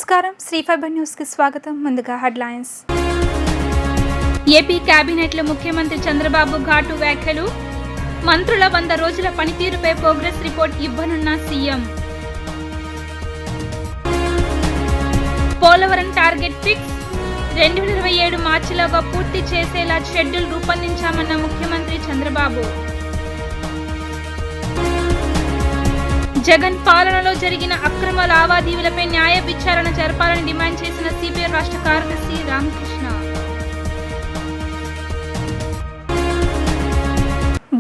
నమస్కారం, Shri fibre news కి స్వాగతం. ముందుగా హెడ్లైన్స్. ఏపీ కేబినెట్ లో ముఖ్యమంత్రి చంద్రబాబు ఘాటు వ్యాఖ్యలు. మంత్రుల 100 రోజుల పనితీరుపై ప్రోగ్రెస్ రిపోర్ట్ ఇవ్వనున్న సీఎం. Polavaram target fix. 2027 మార్చిలోగా పూర్తి చేసేలా షెడ్యూల్ రూపొందించామన్న ముఖ్యమంత్రి చంద్రబాబు. జగన్ పాలనలో జరిగిన అక్రమ లావాదేవీలపై న్యాయ విచారణ జరపాలని డిమాండ్ చేసిన సిపిఐ రాష్ట్ర కార్యదర్శి రామకృష్ణ.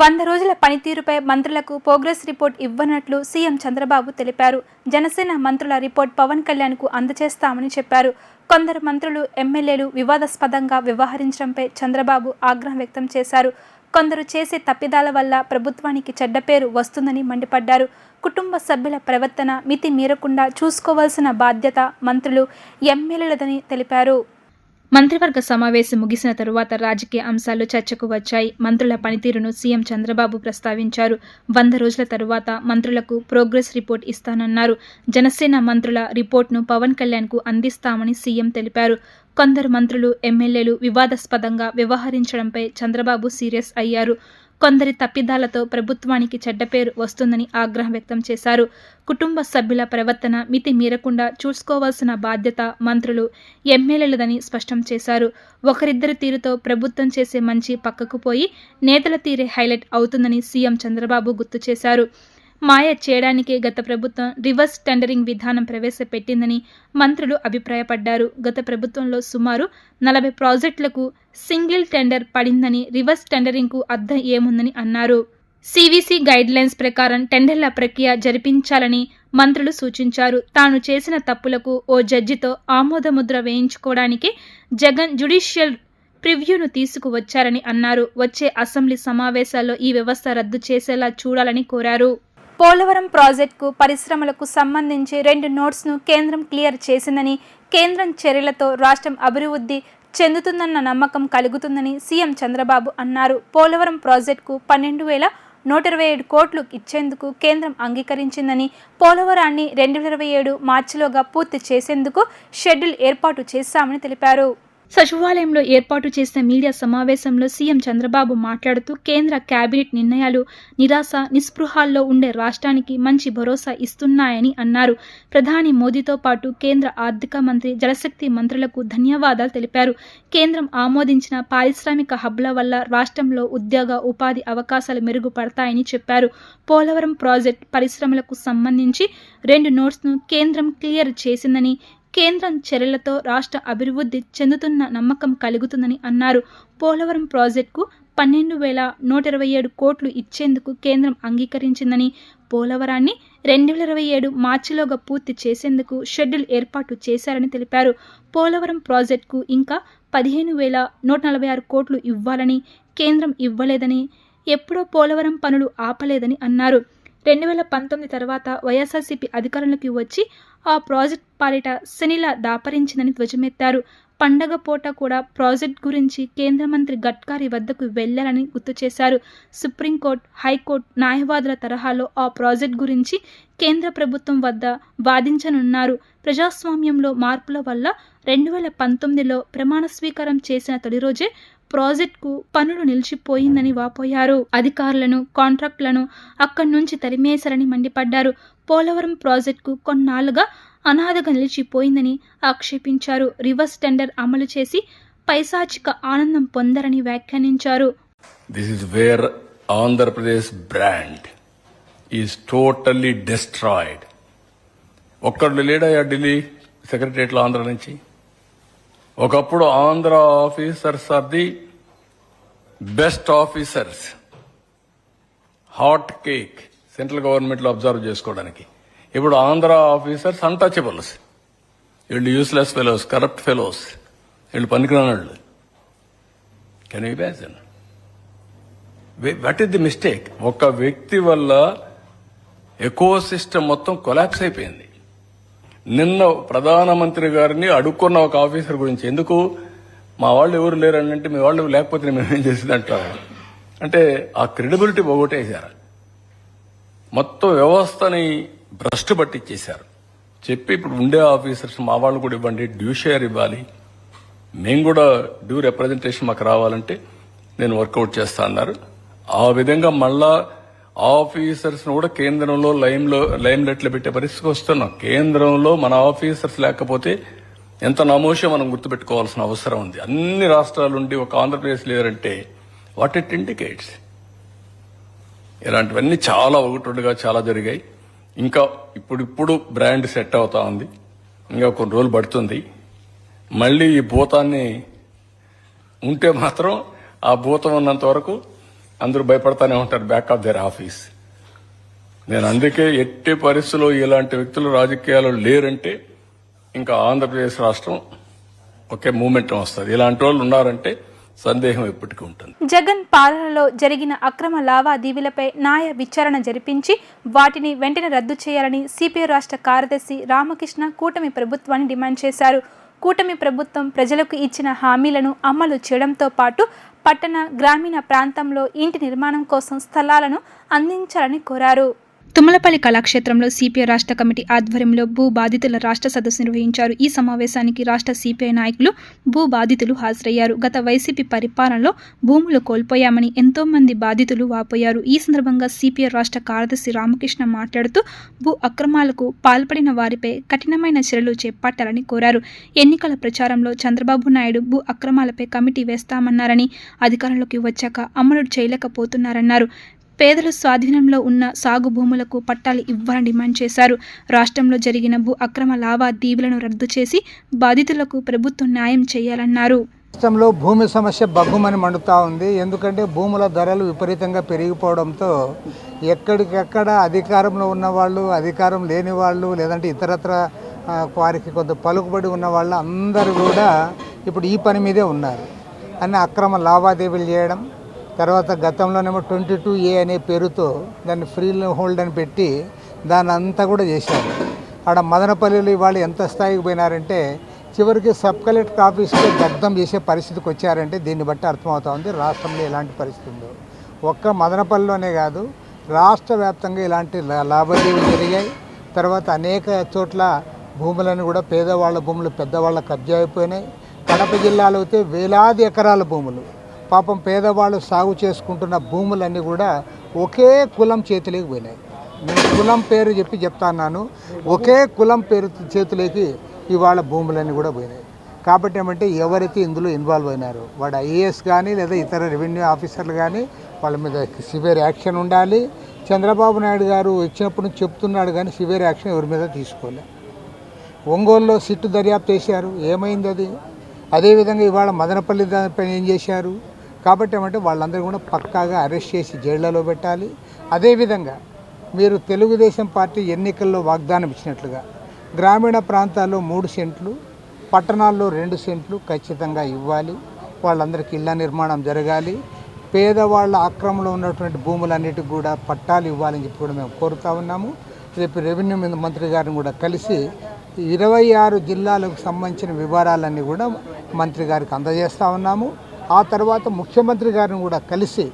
100 రోజుల పనితీరుపై మంత్రులకు ప్రోగ్రెస్ రిపోర్ట్ ఇవ్వనట్లు సీఎం చంద్రబాబు తెలిపారు. జనసేన మంత్రుల రిపోర్ట్ పవన్ కళ్యాణ్కు అందజేస్తామని చెప్పారు. కొందరు మంత్రులు, ఎమ్మెల్యేలు వివాదాస్పదంగా వ్యవహరించడంపై చంద్రబాబు ఆగ్రహం వ్యక్తం చేశారు. కొందరు చేసే తప్పిదాల వల్ల ప్రభుత్వానికి చెడ్డ పేరు వస్తుందని మండిపడ్డారు. కుటుంబ సభ్యుల ప్రవర్తన మితి మీరకుండా చూసుకోవాల్సిన బాధ్యత మంత్రులు, ఎమ్మెల్యేలదని తెలిపారు. మంత్రివర్గ సమావేశం ముగిసిన తరువాత రాజకీయ అంశాలు చర్చకు వచ్చాయి. మంత్రుల పనితీరును సీఎం చంద్రబాబు ప్రస్తావించారు. 100 రోజుల తరువాత మంత్రులకు ప్రోగ్రెస్ రిపోర్ట్ ఇస్తానన్నారు. జనసేన మంత్రుల రిపోర్ట్ను పవన్ కళ్యాణ్కు అందిస్తామని సీఎం తెలిపారు. కొందరు మంత్రులు, ఎమ్మెల్యేలు వివాదాస్పదంగా వ్యవహరించడంపై చంద్రబాబు సీరియస్ అయ్యారు. కొందరి తప్పిదాలతో ప్రభుత్వానికి చెడ్డ పేరు వస్తుందని ఆగ్రహం వ్యక్తం చేశారు. కుటుంబ సభ్యుల ప్రవర్తన మితి మీరకుండా చూసుకోవాల్సిన బాధ్యత మంత్రులు, ఎమ్మెల్యేలదని స్పష్టం చేశారు. ఒకరిద్దరి తీరుతో ప్రభుత్వం చేసే మంచి పక్కకు పోయి నేతల తీరే హైలైట్ అవుతుందని సీఎం చంద్రబాబు గుర్తు చేశారు. మాయ చేయడానికే గత ప్రభుత్వం రివర్స్ టెండరింగ్ విధానం ప్రవేశపెట్టిందని మంత్రులు అభిప్రాయపడ్డారు. గత ప్రభుత్వంలో సుమారు 40 ప్రాజెక్టులకు సింగిల్ టెండర్ పడిందని, రివర్స్ టెండరింగ్కు అర్థం ఏముందని అన్నారు. సివిసి గైడ్లైన్స్ ప్రకారం టెండర్ల ప్రక్రియ జరిపించాలని మంత్రులు సూచించారు. తాను చేసిన తప్పులకు ఓ జడ్జితో ఆమోదముద్ర వేయించుకోవడానికి జగన్ జ్యుడిషియల్ ప్రివ్యూను తీసుకువచ్చారని అన్నారు. వచ్చే అసెంబ్లీ సమావేశాల్లో ఈ వ్యవస్థ రద్దు చేసేలా చూడాలని కోరారు. పోలవరం ప్రాజెక్టుకు పరిశ్రమలకు సంబంధించి 2 నోట్స్ను కేంద్రం క్లియర్ చేసిందని, కేంద్రం చర్యలతో రాష్ట్రం అభివృద్ధి చెందుతుందన్న నమ్మకం కలుగుతుందని సీఎం చంద్రబాబు అన్నారు. పోలవరం ప్రాజెక్టుకు 12,127 కోట్లు ఇచ్చేందుకు కేంద్రం అంగీకరించిందని, పోలవరాన్ని 2027 మార్చిలోగా పూర్తి చేసేందుకు షెడ్యూల్ ఏర్పాటు చేశామని తెలిపారు. సచివాలయంలో ఏర్పాటు చేసిన మీడియా సమావేశంలో సీఎం చంద్రబాబు మాట్లాడుతూ కేంద్ర కేబినెట్ నిర్ణయాలు నిరాశ నిస్పృహాల్లో ఉండే రాష్ట్రానికి మంచి భరోసా ఇస్తున్నాయని అన్నారు. ప్రధాని మోదీతో పాటు కేంద్ర ఆర్థిక మంత్రి, జలశక్తి మంత్రులకు ధన్యవాదాలు తెలిపారు. కేంద్రం ఆమోదించిన పారిశ్రామిక హబ్ల వల్ల రాష్ట్రంలో ఉద్యోగ, ఉపాధి అవకాశాలు మెరుగుపడతాయని చెప్పారు. పోలవరం ప్రాజెక్టు పరిశ్రమలకు సంబంధించి 2 నోట్స్ను కేంద్రం క్లియర్ చేసిందని, కేంద్రం చర్యలతో రాష్ట్ర అభివృద్ధి చెందుతున్న నమ్మకం కలుగుతుందని అన్నారు. పోలవరం ప్రాజెక్టుకు 12,127 కోట్లు ఇచ్చేందుకు కేంద్రం అంగీకరించిందని, పోలవరాన్ని 2027 మార్చిలోగా పూర్తి చేసేందుకు షెడ్యూల్ ఏర్పాటు చేశారని తెలిపారు. పోలవరం ప్రాజెక్టుకు ఇంకా 15,146 కోట్లు ఇవ్వాలని కేంద్రం ఇవ్వలేదని, ఎప్పుడో పోలవరం పనులు ఆపలేదని అన్నారు. 2019 తర్వాత వైఎస్ఆర్సీపీ అధికారంలోకి వచ్చి ఆ ప్రాజెక్ట్ పాలిట శనిలా దాపరించిందని ధ్వజమెత్తారు. పండగ పూట కూడా ప్రాజెక్ట్ గురించి కేంద్ర మంత్రి గడ్కరీ వద్దకు వెళ్లారని గుర్తు చేశారు. సుప్రీంకోర్టు, హైకోర్టు న్యాయవాదుల తరహాలో ఆ ప్రాజెక్ట్ గురించి కేంద్ర ప్రభుత్వం వద్ద వాదించనున్నారు. ప్రజాస్వామ్యంలో మార్పుల వల్ల 2019లో ప్రమాణ స్వీకారం చేసిన తొలి రోజే ప్రాజెక్టుకు పనులు నిలిచిపోయిందని వాపోయారు. అధికారులను, కాంట్రాక్టులను అక్కడి నుంచి తరిమేశారని మండిపడ్డారు. పోలవరం ప్రాజెక్టుకు కొన్నాళ్లుగా అనాథగా నిలిచిపోయిందని ఆక్షేపించారు. రివర్స్ టెండర్ అమలు చేసి పైశాచిక ఆనందం పొందరని వ్యాఖ్యానించారు. This is where Andhra Pradesh brand is totally destroyed. ఒక్కడు లేడయ్యా ఢిల్లీ సెక్రటరియట్లో ఆంధ్ర నుంచి. ఒకప్పుడు Andhra officers are the best officers, hot cake central గవర్నమెంట్లో అబ్జర్వ్ చేసుకోవడానికి. ఇప్పుడు ఆంధ్ర ఆఫీసర్స్ అన్టచబుల్స్. వీళ్ళు యూస్లెస్ ఫెలోస్, కరప్ట్ ఫెలోస్, వీళ్ళు పనికిరానోళ్ళు. Can you imagine? What is the mistake? ఒక వ్యక్తి వల్ల ఎకో సిస్టమ్ మొత్తం కొలాప్స్ అయిపోయింది. నిన్న ప్రధానమంత్రి గారిని అడుక్కున్న ఒక ఆఫీసర్ గురించి, ఎందుకు మా వాళ్ళు ఎవరు లేరని అంటే, మీ వాళ్ళు లేకపోతే మేమేం చేసిందంటారు అంటే ఆ క్రెడిబిలిటీ పోగొట్టేశారు. మొత్తం వ్యవస్థని భ్రష్టు పట్టించేశారు. చెప్పి ఇప్పుడు ఉండే ఆఫీసర్స్ మా వాళ్ళు కూడా ఇవ్వండి, డ్యూ షేర్ ఇవ్వాలి, మేము కూడా డ్యూ రిప్రజెంటేషన్ మాకు రావాలంటే నేను వర్కౌట్ చేస్తా అన్నారు. ఆ విధంగా మళ్ళా ఆఫీసర్స్ కూడా కేంద్రంలో లైమ్ లైట్లో పెట్టే పరిస్థితికి వస్తున్నాం. కేంద్రంలో మన ఆఫీసర్స్ లేకపోతే ఎంత నమోషో మనం గుర్తుపెట్టుకోవాల్సిన అవసరం ఉంది. అన్ని రాష్ట్రాల నుండి ఒక ఆంధ్రప్రదేశ్ లేదంటే వాట్ ఇట్ ఇండికేట్స్. ఇలాంటివన్నీ చాలా ఒకటిగా చాలా జరిగాయి. ఇంకా ఇప్పుడు బ్రాండ్ సెట్ అవుతా ఉంది, ఇంకా కొన్ని రోజులు పడుతుంది. మళ్ళీ ఈ భూతాన్ని ఉంటే మాత్రం ఆ భూతం ఉన్నంత వరకు అందరూ భయపడతానే ఉంటారు బ్యాక్ ఆఫ్ దేర్ ఆఫీస్. నేను అందుకే ఎట్టి పరిస్థితుల్లో ఇలాంటి వ్యక్తులు రాజకీయాలు లేరంటే ఇంకా ఆంధ్రప్రదేశ్ రాష్ట్రం ఒకే మూమెంట్ వస్తుంది. ఇలాంటి వాళ్ళు ఉన్నారంటే సందేహం ఎప్పటికీ ఉంటుంది. జగన్ పాలనలో జరిగిన అక్రమ లావాదేవీలపై న్యాయ విచారణ జరిపించి వాటిని వెంటనే రద్దు చేయాలని సిపిఐ రాష్ట్ర కార్యదర్శి రామకృష్ణ కూటమి ప్రభుత్వాన్ని డిమాండ్ చేశారు. కూటమి ప్రభుత్వం ప్రజలకు ఇచ్చిన హామీలను అమలు చేయడంతో పాటు పట్టణ గ్రామీణ ప్రాంతంలో ఇంటి నిర్మాణం కోసం స్థలాలను అందించాలని కోరారు. తుమ్మలపల్లి కళాక్షేత్రంలో సిపిఐ రాష్ట్ర కమిటీ ఆధ్వర్యంలో భూ బాధితుల రాష్ట్ర సదస్సు నిర్వహించారు. ఈ సమావేశానికి రాష్ట్ర సిపిఐ నాయకులు, భూ బాధితులు హాజరయ్యారు. గత వైసీపీ పరిపాలనలో భూములు కోల్పోయామని ఎంతో మంది బాధితులు వాపోయారు. ఈ సందర్భంగా సిపిఐ రాష్ట్ర కార్యదర్శి రామకృష్ణ మాట్లాడుతూ భూ అక్రమాలకు పాల్పడిన వారిపై కఠినమైన చర్యలు చేపట్టాలని కోరారు. ఎన్నికల ప్రచారంలో చంద్రబాబు నాయుడు భూ అక్రమాలపై కమిటీ వేస్తామన్నారని అధికారంలోకి వచ్చాక అమలు చేయలేకపోతున్నారన్నారు. పేదల స్వాధీనంలో ఉన్న సాగు భూములకు పట్టాలు ఇవ్వాలని డిమాండ్ చేశారు. రాష్ట్రంలో జరిగిన భూ అక్రమ లావాదేవీలను రద్దు చేసి బాధితులకు ప్రభుత్వం న్యాయం చేయాలన్నారు. రాష్ట్రంలో భూమి సమస్య బగ్గుమని మండుతూ ఉంది. ఎందుకంటే భూముల ధరలు విపరీతంగా పెరిగిపోవడంతో ఎక్కడికెక్కడ అధికారంలో ఉన్నవాళ్ళు, అధికారం లేని వాళ్ళు, లేదంటే ఇతరత్ర వారికి కొంత పలుకుబడి ఉన్న వాళ్ళు అందరూ కూడా ఇప్పుడు ఈ పని మీదే ఉన్నారు. అన్ని అక్రమ లావాదేవీలు చేయడం, తర్వాత గతంలోనేమో 22A అనే పేరుతో దాన్ని ఫ్రీ హోల్డ్ అని పెట్టి దాన్ని అంతా కూడా చేశారు. ఆడ మదనపల్లిలో ఇవాళ ఎంత స్థాయికి పోయినారంటే చివరికి సబ్ కలెక్టర్ ఆఫీస్లో దగ్ధం చేసే పరిస్థితికి వచ్చారంటే దీన్ని బట్టి అర్థమవుతా ఉంది రాష్ట్రంలో ఎలాంటి పరిస్థితి ఉందో. ఒక్క మదనపల్లిలోనే కాదు, రాష్ట్ర వ్యాప్తంగా ఇలాంటి లావాదేవీలు జరిగాయి. తర్వాత అనేక చోట్ల భూములను కూడా పేదవాళ్ళ భూములు పెద్దవాళ్ళ కబ్జా అయిపోయినాయి. కడప జిల్లాలో అయితే వేలాది ఎకరాల భూములు, పాపం పేదవాళ్ళు సాగు చేసుకుంటున్న భూములన్నీ కూడా ఒకే కులం చేతిలోకి పోయినాయి. నేను కులం పేరు చెప్తాను, ఒకే కులం పేరు చేతిలోకి ఇవాళ భూములన్నీ కూడా పోయినాయి. కాబట్టి ఏమంటే ఎవరైతే ఇందులో ఇన్వాల్వ్ అయినారో వాడు ఐఏఎస్ కానీ లేదా ఇతర రెవెన్యూ ఆఫీసర్లు కానీ వాళ్ళ మీద సివియర్ యాక్షన్ ఉండాలి. చంద్రబాబు నాయుడు గారు వచ్చినప్పుడు నుంచి చెప్తున్నాడు కానీ సివియర్ యాక్షన్ ఎవరి మీద తీసుకోలే. ఒంగోలులో సిట్టు దర్యాప్తు చేశారు, ఏమైంది అది? అదేవిధంగా ఇవాళ మదనపల్లి దానిపైన ఏం చేశారు? కాబట్టి ఏమంటే వాళ్ళందరూ కూడా పక్కాగా అరెస్ట్ చేసి జైళ్లలో పెట్టాలి. అదేవిధంగా మీరు తెలుగుదేశం పార్టీ ఎన్నికల్లో వాగ్దానం ఇచ్చినట్లుగా గ్రామీణ ప్రాంతాల్లో 3 సెంట్లు, పట్టణాల్లో 2 సెంట్లు ఖచ్చితంగా ఇవ్వాలి. వాళ్ళందరికీ ఇళ్ల నిర్మాణం జరగాలి. పేదవాళ్ళ ఆక్రమణలో ఉన్నటువంటి భూములన్నిటికి కూడా పట్టాలు ఇవ్వాలని చెప్పి కూడా మేము కోరుతా ఉన్నాము. రేపు రెవెన్యూ మంత్రి గారిని కూడా కలిసి 26 జిల్లాలకు సంబంధించిన వివరాలన్నీ కూడా మంత్రి గారికి అందజేస్తూ ఉన్నాము. ఆ తర్వాత ముఖ్యమంత్రి గారిని కూడా కలిసి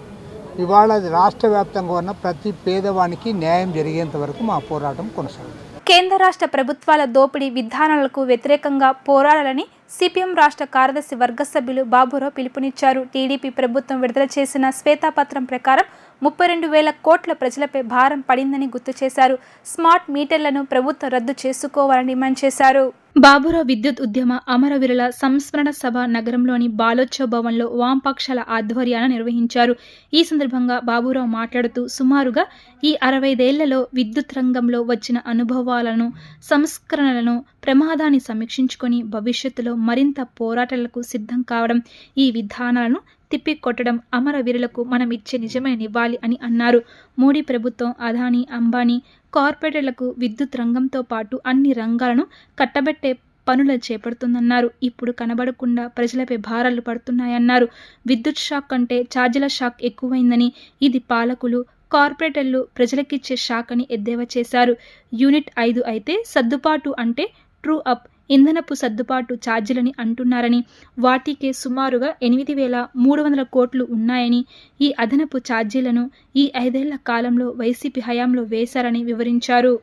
ఇవాళ రాష్ట్ర వ్యాప్తంగా ఉన్న ప్రతి పేదవానికి న్యాయం జరిగేంత వరకు మా పోరాటం కొనసాగుతుంది. కేంద్ర రాష్ట్ర ప్రభుత్వాల దోపిడీ విధానాలకు వ్యతిరేకంగా పోరాడాలని సిపిఎం రాష్ట్ర కార్యదర్శి వర్గ సభ్యులు బాబురావు పిలుపునిచ్చారు. టీడీపీ ప్రభుత్వం విడుదల చేసిన శ్వేతాపత్రం ప్రకారం 32,000 కోట్ల ప్రజలపై భారం పడిందని గుర్తు చేశారు. స్మార్ట్ మీటర్లను ప్రభుత్వం రద్దు చేసుకోవాలని డిమాండ్ చేశారు. బాబురావు విద్యుత్ ఉద్యమ అమరవీరుల సంస్మరణ సభ నగరంలోని బాలోత్సవ భవన్లో వామపక్షాల ఆధ్వర్యాన నిర్వహించారు. ఈ సందర్భంగా బాబురావు మాట్లాడుతూ సుమారుగా ఈ 65 ఏళ్లలో విద్యుత్ రంగంలో వచ్చిన అనుభవాలను, సంస్కరణలను, ప్రమాదాన్ని సమీక్షించుకొని భవిష్యత్తులో మరింత పోరాటాలకు సిద్ధం కావడం, ఈ విధానాలను తిప్పికొట్టడం అమరవీరులకు మనం ఇచ్చే నిజమైన నివాళి అని అన్నారు. మోడీ ప్రభుత్వం అదానీ, అంబానీ కార్పొరేటర్లకు విద్యుత్ రంగంతో పాటు అన్ని రంగాలను కట్టబెట్టే పనులు చేపడుతుందన్నారు. ఇప్పుడు కనబడకుండా ప్రజలపై భారాలు పడుతున్నాయన్నారు. విద్యుత్ షాక్ కంటే ఛార్జీల షాక్ ఎక్కువైందని, ఇది పాలకులు, కార్పొరేటర్లు ప్రజలకిచ్చే షాక్ అని ఎద్దేవా చేశారు. యూనిట్ 5 అయితే సర్దుబాటు అంటే ట్రూ అప్, ఇంధనపు సర్దుబాటు ఛార్జీలని అంటున్నారని, వాటికే సుమారుగా 8,300 కోట్లు ఉన్నాయని, ఈ అదనపు ఛార్జీలను ఈ 5 ఏళ్ల కాలంలో వైసీపీ హయాంలో వేశారని వివరించారు.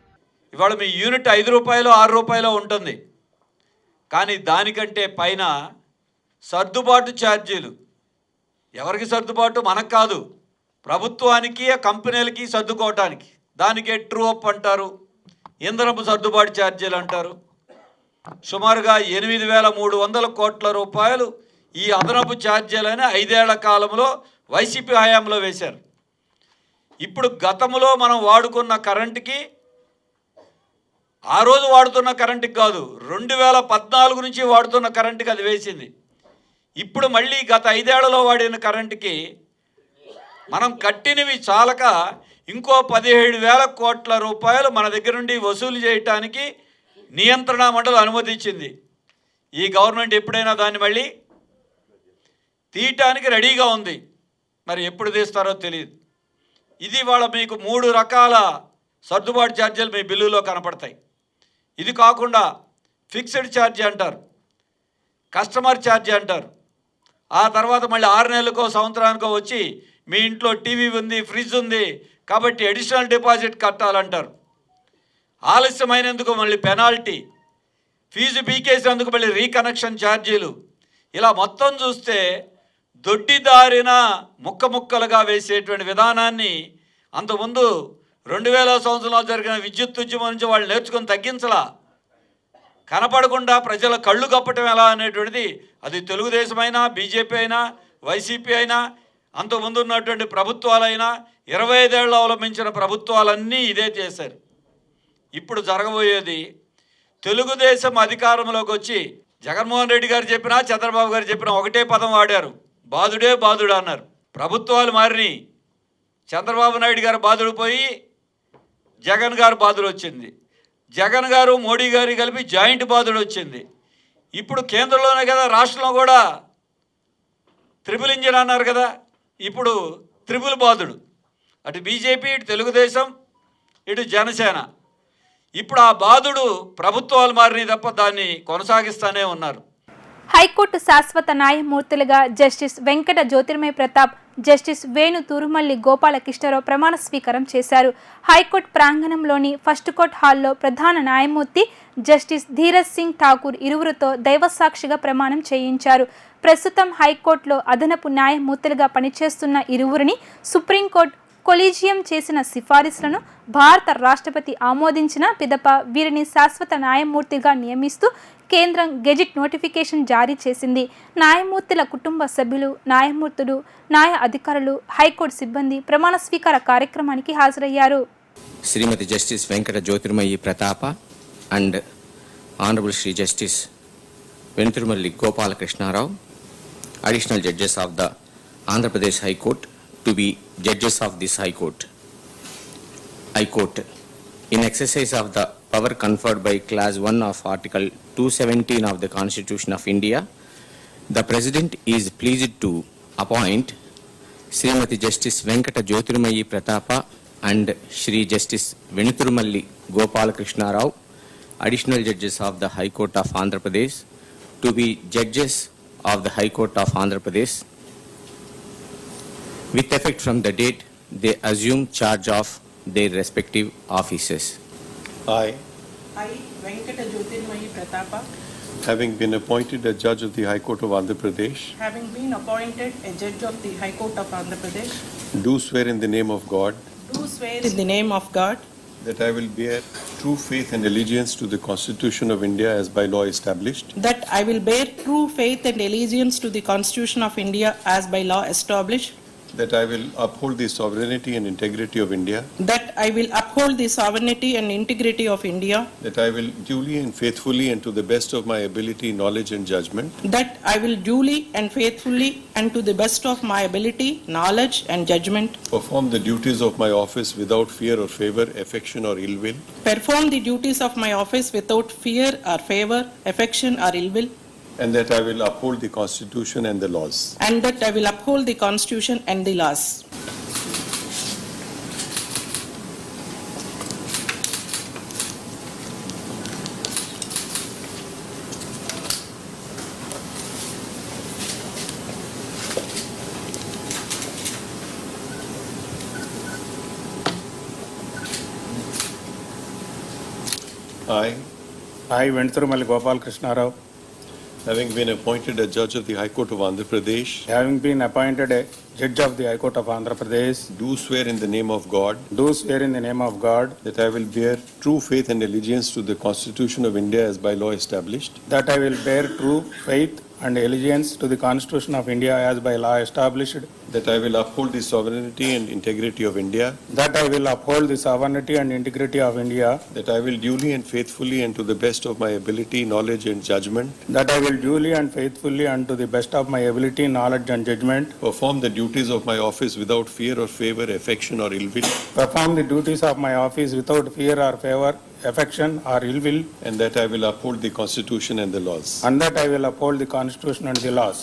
ఇవాళ మీ యూనిట్ 5 రూపాయలు 6 రూపాయలు ఉంటుంది. కానీ దానికంటే పైన సర్దుబాటు ఛార్జీలు. ఎవరికి సర్దుబాటు? మనకు కాదు, ప్రభుత్వానికి, కంపెనీలకి సర్దుకోవటానికి. దానికే ట్రూ అప్ అంటారు, ఇంధనపు సర్దుబాటు ఛార్జీలు అంటారు. సుమారుగా 8,300 కోట్ల రూపాయలు ఈ అదనపు ఛార్జీలని 5 ఏళ్ల కాలంలో వైసీపీ హయాంలో వేశారు. ఇప్పుడు గతంలో మనం వాడుకున్న కరెంటుకి, ఆ రోజు వాడుతున్న కరెంటుకి కాదు, 2014 నుంచి వాడుతున్న కరెంటుకి అది వేసింది. ఇప్పుడు మళ్ళీ గత 5 ఏళ్లలో వాడిన కరెంటుకి మనం కట్టినవి చాలక ఇంకో 17,000 కోట్ల రూపాయలు మన దగ్గర నుండి వసూలు చేయటానికి నియంత్రణ మండలి అనుమతించింది. ఈ గవర్నమెంట్ ఎప్పుడైనా దాన్ని మళ్ళీ తీయటానికి రెడీగా ఉంది. మరి ఎప్పుడు తీస్తారో తెలియదు. ఇది వాళ్ళ మీకు 3 రకాల సర్దుబాటు ఛార్జీలు మీ బిల్లులో కనపడతాయి. ఇది కాకుండా ఫిక్స్డ్ ఛార్జీ అంటారు, కస్టమర్ ఛార్జీ అంటారు. ఆ తర్వాత మళ్ళీ 6 నెలలకో సంవత్సరానికో వచ్చి మీ ఇంట్లో టీవీ ఉంది, ఫ్రిడ్జ్ ఉంది కాబట్టి అడిషనల్ డిపాజిట్ కట్టాలంటారు. ఆలస్యమైనందుకు మళ్ళీ పెనాల్టీ, ఫీజు పీకేసినందుకు మళ్ళీ రీకనెక్షన్ ఛార్జీలు. ఇలా మొత్తం చూస్తే దొడ్డిదారిన ముక్కలుగా వేసేటువంటి విధానాన్ని అంతకుముందు 2000 సంవత్సరంలో జరిగిన విద్యుత్ ఉద్యమం నుంచి వాళ్ళు నేర్చుకొని తగ్గించలా. కనపడకుండా ప్రజల కళ్ళు కప్పటం ఎలా అనేటువంటిది, అది తెలుగుదేశమైనా, బీజేపీ అయినా, వైసీపీ అయినా, అంతకుముందు ఉన్నటువంటి ప్రభుత్వాలైనా, 25 ఏళ్ళు అవలంబించిన ప్రభుత్వాలన్నీ ఇదే చేశారు. ఇప్పుడు జరగబోయేది, తెలుగుదేశం అధికారంలోకి వచ్చి జగన్మోహన్ రెడ్డి గారు చెప్పినా, చంద్రబాబు గారు చెప్పినా ఒకటే పదం వాడారు, బాధుడే బాధుడు అన్నారు. ప్రభుత్వాలు మారినాయి, చంద్రబాబు నాయుడు గారు బాధుడు పోయి జగన్ గారు బాధుడు వచ్చింది, జగన్ గారు మోడీ గారు కలిపి జాయింట్ బాధుడు వచ్చింది. ఇప్పుడు కేంద్రంలోనే కదా, రాష్ట్రంలో కూడా ట్రిపుల్ ఇంజిన్ అన్నారు కదా, ఇప్పుడు త్రిపుల్ బాధుడు. అటు బీజేపీ, ఇటు తెలుగుదేశం, ఇటు జనసేన. ఇప్పుడు ఆ బాధుడు ప్రభుత్వాలు మారినాయి తప్ప దాన్ని కొనసాగిస్తూనే ఉన్నారు. హైకోర్టు శాశ్వత న్యాయమూర్తులుగా జస్టిస్ వెంకట జ్యోతిర్మయ ప్రతాప్, జస్టిస్ వేణు తూరుమల్లి గోపాలకృష్ణరావు ప్రమాణ స్వీకారం చేశారు. హైకోర్టు ప్రాంగణంలోని ఫస్ట్ కోర్ట్ హాల్లో ప్రధాన న్యాయమూర్తి జస్టిస్ ధీరజ్ సింగ్ ఠాకూర్ ఇరువురితో దైవసాక్షిగా ప్రమాణం చేయించారు. ప్రస్తుతం హైకోర్టులో అదనపు న్యాయమూర్తులుగా పనిచేస్తున్న ఇరువురిని సుప్రీంకోర్టు కొలీజియం చేసిన సిఫారసులను భారత రాష్ట్రపతి ఆమోదించిన పిదప వీరిని శాశ్వత న్యాయమూర్తిగా నియమిస్తూ కేంద్రం గెజిట్ నోటిఫికేషన్ జారీ చేసింది. న్యాయమూర్తుల కుటుంబ సభ్యులు, న్యాయమూర్తులు, న్యాయ అధికారులు, హైకోర్టు సిబ్బంది ప్రమాణ స్వీకార కార్యక్రమానికి హాజరయ్యారు. శ్రీమతి justice Venkata Jyotirmayi Pratapa and honourable Shri justice వెనుతిరుమల్లి Gopalakrishna Rao, additional judges of the Andhra Pradesh high court, to be judges of this High Court. In exercise of the power conferred by Clause 1 of Article 217 of the Constitution of India, the President is pleased to appoint Srimati Justice Venkata Jyotirmayi Pratapa and Shri Justice Venuthurmalli Gopalakrishna Rao, additional judges of the High Court of Andhra Pradesh, to be judges of the High Court of Andhra Pradesh, with effect from the date they assume charge of their respective offices. I, Venkata Jyotirmayi Pratapa, having been appointed a judge of the High Court of Andhra Pradesh, having been appointed a judge of the High Court of Andhra Pradesh, do swear in the name of God do swear in the name of God that I will bear true faith and allegiance to the Constitution of India as by law established, that I will bear true faith and allegiance to the Constitution of India as by law established, that I will uphold the sovereignty and integrity of India, that I will uphold the sovereignty and integrity of India, that I will duly and faithfully and to the best of my ability, knowledge and judgment, that I will duly and faithfully and to the best of my ability, knowledge and judgment perform the duties of my office without fear or favor, affection or ill will, perform the duties of my office without fear or favor, affection or ill will, and that I will uphold the Constitution and the laws. and that I will uphold the Constitution and the laws. I, Venturumalli Gopal Krishna Rao, having been appointed a judge of the High Court of Andhra Pradesh, having been appointed a judge of the High Court of Andhra Pradesh, do swear in the name of God do swear in the name of God that I will bear true faith and allegiance to the Constitution of India as by law established, that I will bear true faith and allegiance to the Constitution of India as by law established, that I will uphold the sovereignty and integrity of India, that I will uphold the sovereignty and integrity of India, that I will duly and faithfully and to the best of my ability, knowledge and judgment that I will duly and faithfully and to the best of my ability, knowledge and judgment perform the duties of my office without fear or favor, affection or ill will, perform the duties of my office without fear or favor, affection or ill will, and that I will uphold the Constitution and the laws. and that I will uphold the Constitution and the laws.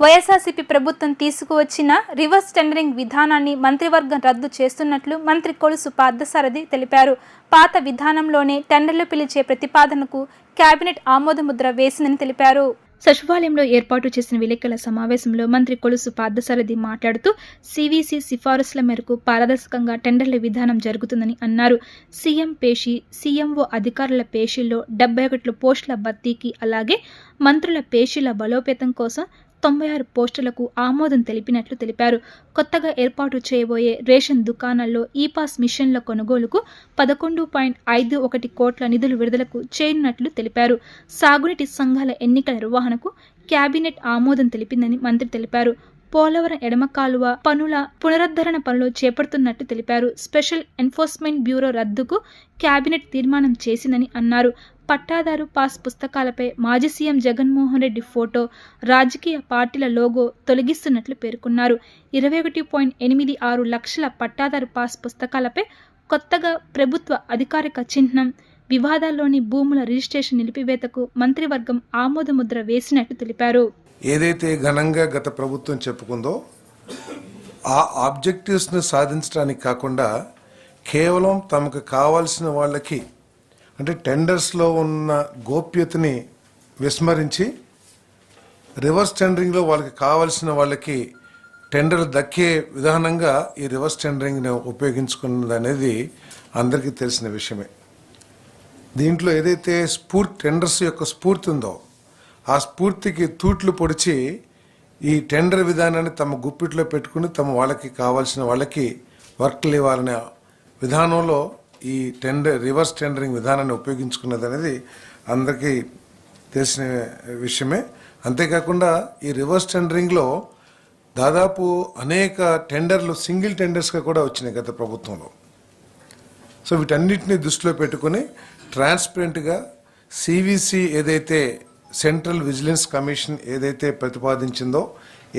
YSRCP ప్రభుత్వం తీసుకువచ్చిన reverse tendering విధానాన్ని మంత్రివర్గం రద్దు చేస్తున్నట్లు మంత్రి కొలుసు పార్థసారథి తెలిపారు. పాత విధానంలోనే టెండర్లు పిలిచే ప్రతిపాదనకు కేబినెట్ ఆమోదముద్ర వేసిందని తెలిపారు. సచివాలయంలో ఏర్పాటు చేసిన విలేకరుల సమావేశంలో మంత్రి కొలుసు పార్థసారథి మాట్లాడుతూ సివిసి సిఫారసుల మేరకు పారదర్శకంగా టెండర్ల విధానం జరుగుతుందని అన్నారు. సీఎం పేషీ, సీఎంఓ అధికారుల పేషీల్లో 71 పోస్టుల భర్తీకి, అలాగే మంత్రుల పేషీల బలోపేతం కోసం 96 పోస్టులకు ఆమోదం తెలిపినట్లు తెలిపారు. కొత్తగా ఏర్పాటు చేయబోయే రేషన్ దుకాణాల్లో ఈ-పాస్ మిషన్ల కొనుగోలుకు 11.51 కోట్ల నిధులు విడుదలకు చేయనున్నట్లు తెలిపారు. సాగునీటి సంఘాల ఎన్నికల నిర్వహణకు కేబినెట్ ఆమోదం తెలిపిందని మంత్రి తెలిపారు. పోలవరం ఎడమ కాలువ పనుల పునరుద్ధరణ పనులు చేపడుతున్నట్లు తెలిపారు. స్పెషల్ ఎన్ఫోర్స్మెంట్ బ్యూరో రద్దుకు కేబినెట్ తీర్మానం చేసిందని అన్నారు. పట్టాదారు పాస్ పుస్తకాలపై మాజీ సీఎం జగన్మోహన్ రెడ్డి ఫోటో, రాజకీయ పార్టీల లోగో తొలగిస్తున్నట్లు పేర్కొన్నారు. 21.86 లక్షల పట్టాదారు పాస్ పుస్తకాలపై కొత్తగా ప్రభుత్వ అధికారిక చిహ్నం, వివాదాల్లోని భూముల రిజిస్ట్రేషన్ నిలిపివేతకు మంత్రివర్గం ఆమోదముద్ర వేసినట్లు తెలిపారు. ఏదైతే ఘనంగా గత ప్రభుత్వం చెప్పుకుందో ఆ ఆబ్జెక్టివ్స్ను సాధించడానికి కాకుండా కేవలం తమకు కావాల్సిన వాళ్ళకి, అంటే టెండర్స్లో ఉన్న గోప్యతని విస్మరించి రివర్స్ టెండరింగ్లో వాళ్ళకి కావాల్సిన వాళ్ళకి టెండర్ దక్కే విధానంగా ఈ రివర్స్ టెండరింగ్ని ఉపయోగించుకున్నది అనేది అందరికీ తెలిసిన విషయమే. దీంట్లో ఏదైతే టెండర్స్ యొక్క స్ఫూర్తి ఉందో ఆ స్ఫూర్తికి తూట్లు పొడిచి ఈ టెండర్ విధానాన్ని తమ గుప్పిట్లో పెట్టుకుని తమ వాళ్ళకి కావాల్సిన వాళ్ళకి వర్క్లు ఇవ్వాలనే విధానంలో ఈ రివర్స్ టెండరింగ్ విధానాన్ని ఉపయోగించుకున్నది అనేది అందరికీ తెలిసిన విషయమే. అంతేకాకుండా ఈ రివర్స్ టెండరింగ్లో దాదాపు అనేక టెండర్లు సింగిల్ టెండర్స్గా కూడా వచ్చినాయి గత ప్రభుత్వంలో. సో వీటన్నిటిని దృష్టిలో పెట్టుకుని ట్రాన్స్పరెంట్గా సివిసి ఏదైతే సెంట్రల్ విజిలెన్స్ కమిషన్ ఏదైతే ప్రతిపాదించిందో,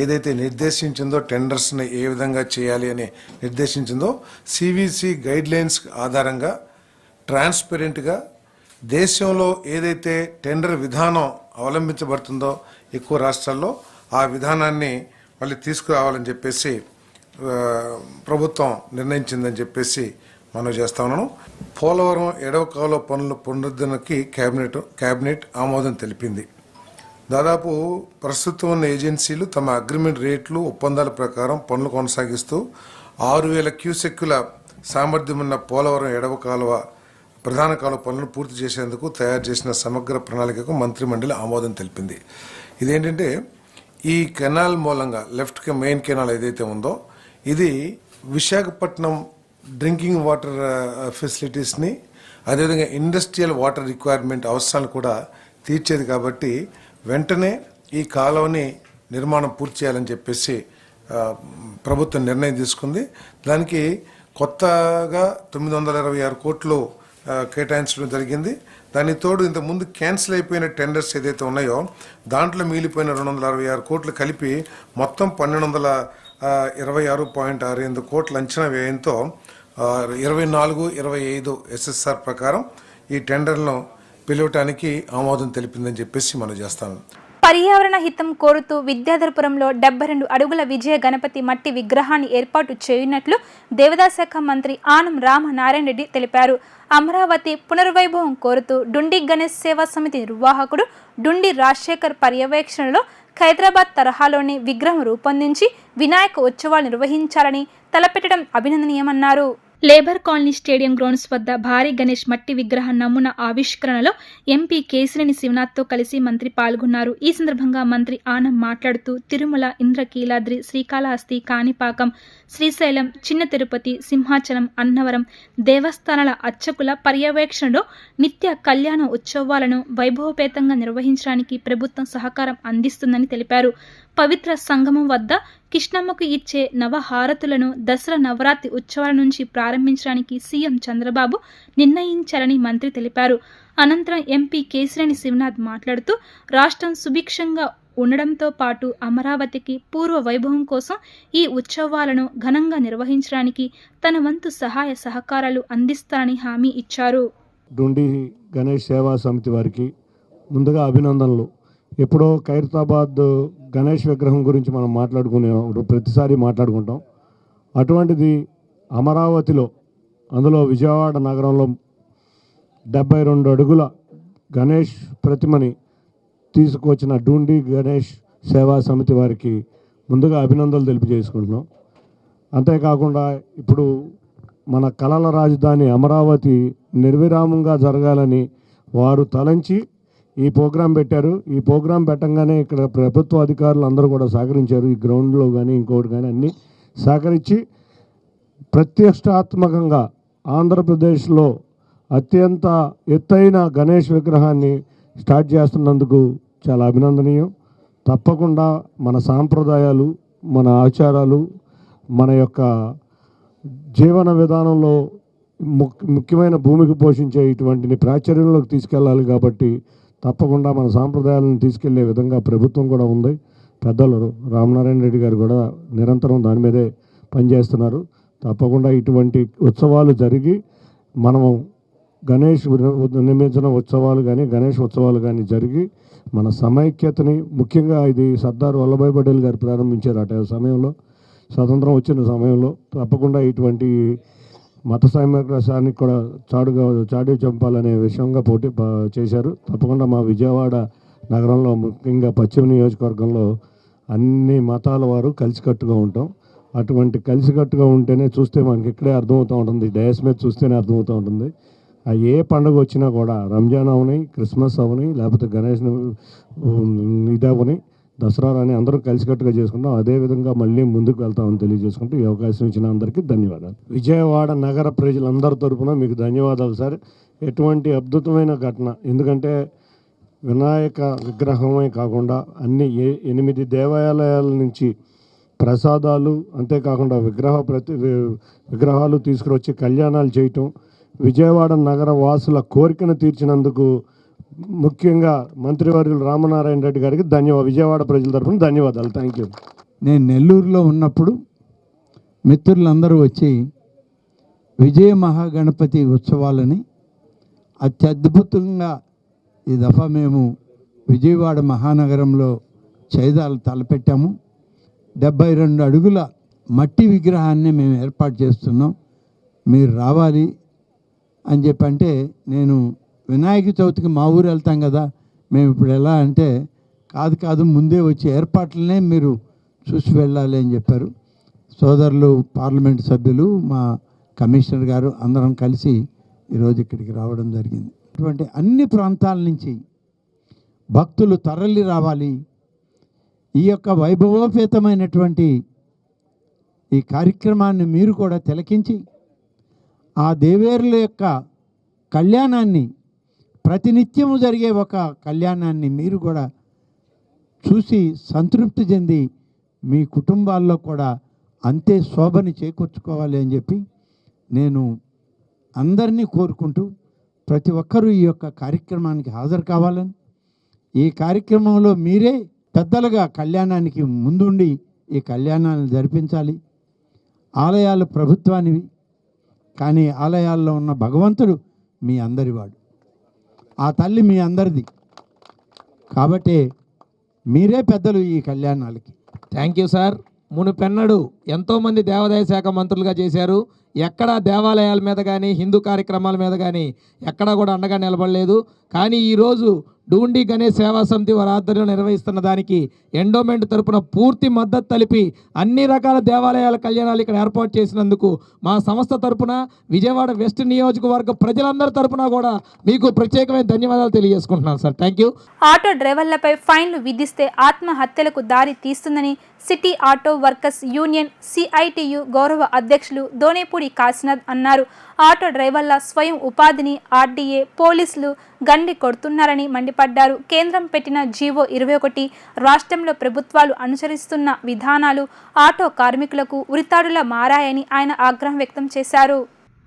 ఏదైతే నిర్దేశించిందో టెండర్స్ని ఏ విధంగా చేయాలి అని నిర్దేశించిందో, సివిసి గైడ్లైన్స్ ఆధారంగా ట్రాన్స్పరెంట్గా దేశంలో ఏదైతే టెండర్ విధానం అవలంబించబడుతుందో ఎక్కువ రాష్ట్రాల్లో ఆ విధానాన్ని మళ్ళీ తీసుకురావాలని చెప్పేసి ప్రభుత్వం నిర్ణయించిందని చెప్పేసి మనం చేస్తా ఉన్నాను. పోలవరం ఎడవ కాలువ పనుల పునరుద్ధరణకి కేబినెట్ ఆమోదం తెలిపింది. దాదాపు ప్రస్తుతం ఉన్న ఏజెన్సీలు తమ అగ్రిమెంట్ రేట్లు, ఒప్పందాల ప్రకారం పనులు కొనసాగిస్తూ 6,000 క్యూసెక్కుల సామర్థ్యం ఉన్న పోలవరం ఎడవ కాలువ ప్రధాన కాలువ పనులను పూర్తి చేసేందుకు తయారు చేసిన సమగ్ర ప్రణాళికకు మంత్రిమండలి ఆమోదం తెలిపింది. ఇదేంటంటే ఈ కెనాల్ మూలంగా లెఫ్ట్ మెయిన్ కెనాల్ ఏదైతే ఉందో ఇది విశాఖపట్నం డ్రింకింగ్ వాటర్ ఫెసిలిటీస్ని, అదేవిధంగా ఇండస్ట్రియల్ వాటర్ రిక్వైర్మెంట్ అవసరాలు కూడా తీర్చేది. కాబట్టి వెంటనే ఈ కాలువని నిర్మాణం పూర్తి చేయాలని చెప్పేసి ప్రభుత్వం నిర్ణయం తీసుకుంది. దానికి కొత్తగా 926 కోట్లు కేటాయించడం జరిగింది. దానికి తోడు ఇంతకుముందు క్యాన్సిల్ అయిపోయిన టెండర్స్ ఏదైతే ఉన్నాయో దాంట్లో మిగిలిపోయిన 266 కోట్లు కలిపి మొత్తం 1,226.68 కోట్ల అంచనా వ్యయంతో 24-25 SSR ప్రకారం ఈ టెండర్లను పిలవటానికి ఆమోదం తెలిపిందని చెప్పేసి మనం చేస్తాము. పర్యావరణ హితం కోరుతూ విద్యాధరపురంలో 72 అడుగుల విజయ గణపతి మట్టి విగ్రహాన్ని ఏర్పాటు చేయనున్నట్లు దేవాదాయ శాఖ మంత్రి ఆనం రామనారాయణ రెడ్డి తెలిపారు. అమరావతి పునర్వైభవం కోరుతూ డుండి గణేష్ సేవా సమితి నిర్వాహకుడు డుండి రాజశేఖర్ పర్యవేక్షణలో హైదరాబాద్ తరహాలోనే విగ్రహం రూపొందించి వినాయక ఉత్సవాలు నిర్వహించాలని తలపెట్టడం అభినందనీయమన్నారు. లేబర్ కాలనీ స్టేడియం గ్రౌండ్స్ వద్ద భారీ గణేష్ మట్టి విగ్రహ నమూనా ఆవిష్కరణలో ఎంపీ కేశినేని శివనాథ్తో కలిసి మంత్రి పాల్గొన్నారు. ఈ సందర్భంగా మంత్రి ఆనం మాట్లాడుతూ తిరుమల, ఇంద్రకీలాద్రి, శ్రీకాళహస్తి, కాణిపాకం, శ్రీశైలం, చిన్న తిరుపతి, సింహాచలం, అన్నవరం దేవస్థానాల అర్చకుల పర్యవేక్షణలో నిత్య కళ్యాణ ఉత్సవాలను వైభవపేతంగా నిర్వహించడానికి ప్రభుత్వం సహకారం అందిస్తుందని తెలిపారు. పవిత్ర సంగమం వద్ద కృష్ణమ్మకు ఇచ్చే నవహారతులను దసరా నవరాత్రి ఉత్సవాల నుంచి ప్రారంభించడానికి సీఎం చంద్రబాబు నిర్ణయించారని మంత్రి తెలిపారు. అనంతరం ఎంపీ కేశినేని శివనాథ్ మాట్లాడుతూ రాష్ట్రం సుభిక్షంగా ఉండడంతో పాటు అమరావతికి పూర్వ వైభవం కోసం ఈ ఉత్సవాలను ఘనంగా నిర్వహించడానికి తన వంతు సహాయ సహకారాలు అందిస్తానని హామీ ఇచ్చారు. డుండి గణేష్ సేవా సమితి వారికి ముందుగా అభినందనలు. ఎప్పుడో ఖైరతాబాద్ గణేష్ విగ్రహం గురించి మనం ప్రతిసారి మాట్లాడుకుంటాం. అటువంటిది అమరావతిలో, అందులో విజయవాడ నగరంలో 72 అడుగుల గణేష్ ప్రతిమని తీసుకొచ్చిన డుండి గణేష్ సేవా సమితి వారికి ముందుగా అభినందనలు తెలియజేసుకుంటున్నాం. అంతేకాకుండా ఇప్పుడు మన కళల రాజధాని అమరావతి నిర్విరామంగా జరగాలని వారు తలంచి ఈ ప్రోగ్రాం పెట్టారు. ఈ ప్రోగ్రాం పెట్టంగానే ఇక్కడ ప్రభుత్వ అధికారులు అందరూ కూడా సహకరించారు. ఈ గ్రౌండ్లో కానీ ఇంకోటి కానీ అన్నీ సహకరించి ప్రతిష్టాత్మకంగా ఆంధ్రప్రదేశ్లో అత్యంత ఎత్తైన గణేష్ విగ్రహాన్ని స్టార్ట్ చేస్తున్నందుకు చాలా అభినందనీయం. తప్పకుండా మన సాంప్రదాయాలు, మన ఆచారాలు, మన యొక్క జీవన విధానంలో ముఖ్యమైన భూమికి పోషించే ఇటువంటిని ప్రాచుర్యంలోకి తీసుకెళ్ళాలి. కాబట్టి తప్పకుండా మన సాంప్రదాయాలను తీసుకెళ్లే విధంగా ప్రభుత్వం కూడా ఉంది. పెద్దలు రామనారాయణ రెడ్డి గారు కూడా నిరంతరం దాని మీదే పనిచేస్తున్నారు. తప్పకుండా ఇటువంటి ఉత్సవాలు జరిగి మనము గణేష్ నిమజ్జన ఉత్సవాలు కానీ గణేష్ ఉత్సవాలు కానీ జరిగి మన సమైక్యతని, ముఖ్యంగా ఇది సర్దార్ వల్లభాయ్ పటేల్ గారు ప్రారంభించారు ఆ సమయంలో, స్వతంత్రం వచ్చిన సమయంలో. తప్పకుండా ఇటువంటి మత సామరస్యానికి కూడా చాటి చంపాలనే విషయంగా పోటీ చేశారు. తప్పకుండా మా విజయవాడ నగరంలో, ముఖ్యంగా పశ్చిమ నియోజకవర్గంలో అన్ని మతాల వారు కలిసికట్టుగా ఉంటాం. అటువంటి కలిసికట్టుగా ఉంటేనే చూస్తే మనకి ఇక్కడే అర్థమవుతూ ఉంటుంది, డయాస్ మీద చూస్తేనే అర్థమవుతూ ఉంటుంది. ఏ పండుగ వచ్చినా కూడా, రంజాన్ అవని, క్రిస్మస్ అవని, లేకపోతే గణేష్ ఇది అవని, దసరా అని అందరూ కలిసికట్టుగా చేసుకుంటాం. అదేవిధంగా మళ్ళీ ముందుకు వెళ్తామని తెలియజేసుకుంటూ ఈ అవకాశం ఇచ్చిన అందరికీ ధన్యవాదాలు. విజయవాడ నగర ప్రజలందరి తరఫున మీకు ధన్యవాదాలు సార్. ఎటువంటి అద్భుతమైన ఘటన. ఎందుకంటే వినాయక విగ్రహమే కాకుండా అన్ని 8 దేవాలయాల నుంచి ప్రసాదాలు, అంతేకాకుండా విగ్రహాలు తీసుకువచ్చి కళ్యాణాలు చేయటం, విజయవాడ నగర వాసుల కోరికను తీర్చినందుకు ముఖ్యంగా మంత్రివర్యులు రామనారాయణ రెడ్డి గారికి విజయవాడ ప్రజల తరఫున ధన్యవాదాలు. Thank you. నేను నెల్లూరులో ఉన్నప్పుడు మిత్రులందరూ వచ్చి విజయ మహాగణపతి ఉత్సవాలని అత్యద్భుతంగా ఈ దఫా మేము విజయవాడ మహానగరంలో చైదాలు తలపెట్టాము. 72 అడుగుల మట్టి విగ్రహాన్ని మేము ఏర్పాటు చేస్తున్నాం, మీరు రావాలి అని చెప్పంటే, నేను వినాయక చవితికి మా ఊరు వెళ్తాం కదా, మేము ఇప్పుడు ఎలా అంటే కాదు ముందే వచ్చి ఏర్పాట్లనే మీరు చూసి వెళ్ళాలి అని చెప్పారు. సోదరులు పార్లమెంట్ సభ్యులు, మా కమిషనర్ గారు అందరం కలిసి ఈరోజు ఇక్కడికి రావడం జరిగింది. అటువంటి అన్ని ప్రాంతాల నుంచి భక్తులు తరలి రావాలి. ఈ యొక్క వైభవోపేతమైనటువంటి ఈ కార్యక్రమాన్ని మీరు కూడా తిలకించి ఆ దేవేరుల యొక్క కళ్యాణాన్ని, ప్రతినిత్యము జరిగే ఒక కళ్యాణాన్ని మీరు కూడా చూసి సంతృప్తి చెంది మీ కుటుంబాల్లో కూడా అంతే శోభని చేకూర్చుకోవాలి అని చెప్పి నేను అందరినీ కోరుకుంటూ ప్రతి ఒక్కరూ ఈ యొక్క కార్యక్రమానికి హాజరు కావాలని, ఈ కార్యక్రమంలో మీరే పెద్దలుగా కళ్యాణానికి ముందుండి ఈ కళ్యాణాలను జరిపించాలి. ఆలయాలు ప్రభుత్వానివి, కానీ ఆలయాల్లో ఉన్న భగవంతుడు మీ అందరివాడు, ఆ తల్లి మీ అందరిది. కాబట్టి మీరే పెద్దలు ఈ కళ్యాణాలకి. Thank you sir. మునుపెన్నడు ఎంతోమంది దేవాదాయ శాఖ మంత్రులుగా చేశారు. ఎక్కడా దేవాలయాల మీద కానీ హిందూ కార్యక్రమాల మీద కానీ ఎక్కడా కూడా అండగా నిలబడలేదు. కానీ ఈరోజు డూండి గణేష్ సేవా సమితి వారి ఆధ్వర్యంలో నిర్వహిస్తున్న దానికి ఎండోమెంట్ తరపున పూర్తి మద్దతు తెలిపి అన్ని రకాల దేవాలయాల కళ్యాణాలు ఇక్కడ ఏర్పాటు చేసినందుకు మా సంస్థ తరపున విజయవాడ వెస్ట్ నియోజకవర్గ ప్రజలందరి తరపున కూడా మీకు ప్రత్యేకమైన ధన్యవాదాలు తెలియజేసుకుంటున్నాను సార్. Thank you. ఆటో డ్రైవర్లపై ఫైన్లు విధిస్తే ఆత్మహత్యలకు దారి తీస్తుందని city auto workers union CITU గౌరవ అధ్యక్షులు దోనేపూడి కాశీనాథ్ అన్నారు. ఆటో డ్రైవర్ల స్వయం ఉపాధిని ఆర్డీఏ పోలీసులు గండి కొడుతున్నారని మండిపడ్డారు. కేంద్రం పెట్టిన జీవో 21 రాష్ట్రంలో ప్రభుత్వాలు అనుసరిస్తున్న విధానాలు ఆటో కార్మికులకు ఉరితాడులా మారాయని ఆయన ఆగ్రహం వ్యక్తం చేశారు.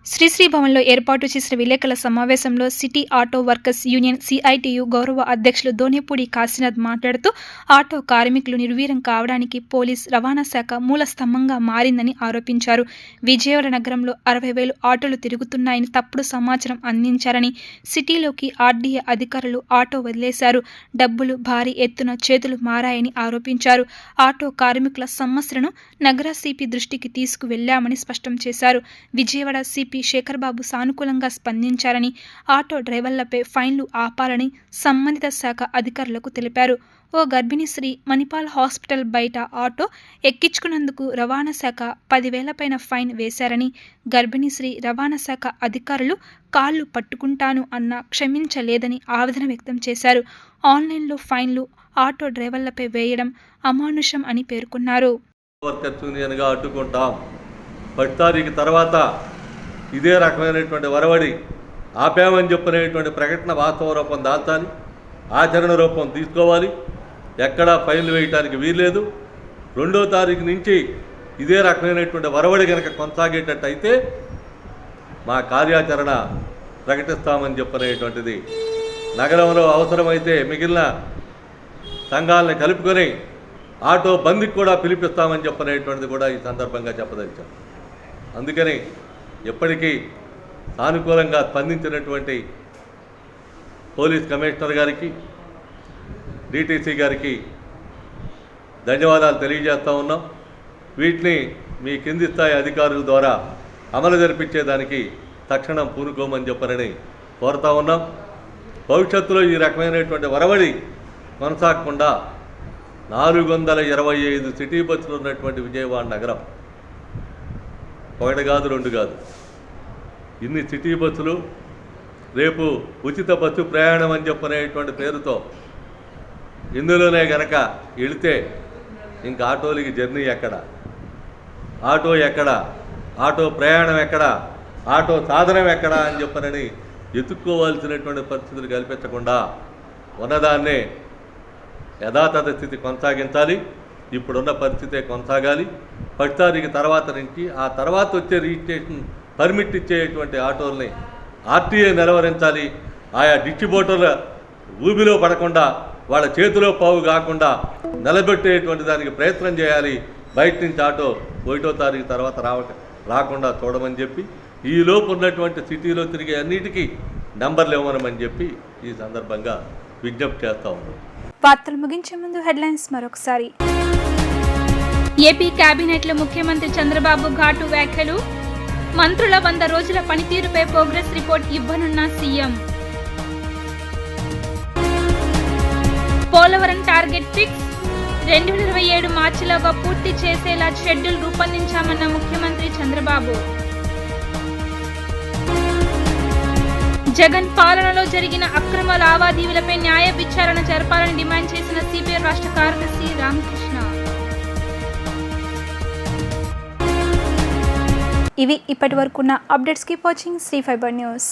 శ్రీశ్రీ భవన్లో ఏర్పాటు చేసిన విలేకరుల సమావేశంలో city auto workers union CITU గౌరవ అధ్యక్షులు దోనేపూడి కాశీనాథ్ మాట్లాడుతూ ఆటో కార్మికులు నిర్వీర్యం కావడానికి పోలీస్ రవాణా శాఖ మూల స్తంభంగా మారిందని ఆరోపించారు. విజయవాడ నగరంలో 60,000 ఆటోలు తిరుగుతున్నాయని తప్పుడు సమాచారం అందించారని, సిటీలోకి ఆర్డీఏ అధికారులు ఆటో వదిలేశారు, డబ్బులు భారీ ఎత్తున చేతులు మారాయని ఆరోపించారు. ఆటో కార్మికుల సమస్యలను నగర సిపి దృష్టికి తీసుకువెళ్లామని స్పష్టం చేశారు. విజయవాడ సిపి శేఖర్ బాబు సానుకూలంగా స్పందించారని, ఆటో డ్రైవర్లపై ఫైన్లు ఆపాలని సంబంధిత శాఖ అధికారులకు తెలిపారు. ఓ గర్భిణీ స్త్రీ మణిపాల్ హాస్పిటల్ బయట ఆటో ఎక్కించుకున్నందుకు రవాణా శాఖ 10,000 పైన ఫైన్ వేశారని, గర్భిణీ స్త్రీ రవాణా శాఖ అధికారులు కాళ్ళు పట్టుకుంటాను అన్నా క్షమించలేదని ఆవేదన వ్యక్తం చేశారు. ఆన్లైన్లో ఫైన్లు ఆటో డ్రైవర్లపై వేయడం అమానుషం అని పేర్కొన్నారు. 10 తారీఖు తర్వాత ఇదే రకమైనటువంటి వరవడి ఆపామని చెప్పినటువంటి ప్రకటన వాస్తవ రూపం దాల్చాలి, ఆచరణ రూపం తీసుకోవాలి. ఎక్కడా ఫైన్లు వేయడానికి వీల్లేదు. 2వ తారీఖు నుంచి ఇదే రకమైనటువంటి వరవడి కనుక కొనసాగేటట్టయితే మా కార్యాచరణ ప్రకటిస్తామని చెప్పనేటువంటిది నగరంలో అవసరమైతే మిగిలిన సంఘాలను కలుపుకొని ఆటో బంద్కి కూడా పిలిపిస్తామని చెప్పనేటువంటిది కూడా ఈ సందర్భంగా చెప్పదలిచాం. అందుకని ఎప్పటికీ సానుకూలంగా స్పందించినటువంటి పోలీస్ కమిషనర్ గారికి, డిటిసి గారికి ధన్యవాదాలు తెలియజేస్తూ ఉన్నాం. వీటిని మీ కింది స్థాయి అధికారుల ద్వారా అమలు జరిపించేదానికి తక్షణం పూనుకోమని చెప్పనని కోరుతా ఉన్నాం. భవిష్యత్తులో ఈ రకమైనటువంటి వరవడి కొనసాగకుండా 425 సిటీ బస్సులు ఉన్నటువంటి విజయవాడ నగరం, 1 కాదు 2 కాదు, ఇన్ని సిటీ బస్సులు రేపు ఉచిత బస్సు ప్రయాణం అని చెప్పనేటువంటి పేరుతో ఇందులోనే గనక వెళితే ఇంకా ఆటోలకి జర్నీ ఎక్కడ, ఆటో ఎక్కడ, ఆటో ప్రయాణం ఎక్కడ, ఆటో సాధనం ఎక్కడ అని చెప్పనని ఎత్తుక్కోవాల్సినటువంటి పరిస్థితులు కల్పించకుండా ఉన్నదాన్నే యథాతథ స్థితి కొనసాగించాలి. ఇప్పుడున్న పరిస్థితే కొనసాగాలి. 10 తారీఖు తర్వాత నుంచి ఆ తర్వాత వచ్చే రిజిస్ట్రేషన్ పర్మిట్ ఇచ్చేటువంటి ఆటోల్ని ఆర్టీఏ నిలవరించాలి. ఆయా డిస్ట్రిబ్యూటర్ల ఊబిలో పడకుండా, వాళ్ళ చేతిలో పావు కాకుండా నిలబెట్టేటువంటి దానికి ప్రయత్నం చేయాలి. బయట నుంచి ఆటో 1వ తారీఖు తర్వాత రాకుండా చూడమని చెప్పి, ఈలోపు ఉన్నటువంటి సిటీలో తిరిగే అన్నిటికీ నంబర్లు ఇవ్వమని చెప్పి ఈ సందర్భంగా విజ్ఞప్తి చేస్తూ ఉన్నాం. వార్తలు ముగించే ముందు హెడ్లైన్స్ మరొకసారి. ఏపీ కేబినెట్లో ముఖ్యమంత్రి చంద్రబాబు ఘాటు వ్యాఖ్యలు. మంత్రుల 100 రోజుల పనితీరుపై ప్రోగ్రెస్ రిపోర్ట్ ఇవ్వనున్న సీఎం. పోలవరం టార్గెట్ ఫిక్స్, 2027 మార్చిలోగా పూర్తి చేసేలా షెడ్యూల్ రూపొందించామన్న ముఖ్యమంత్రి చంద్రబాబు. జగన్ పాలనలో జరిగిన అక్రమ లావాదేవీలపై న్యాయ విచారణ జరపాలని డిమాండ్ చేసిన సిపిఐ రాష్ట్ర కార్యదర్శి రామకృష్ణ. ఇవి ఇప్పటి వరకున్న updates. Keep watching Sri fibre news.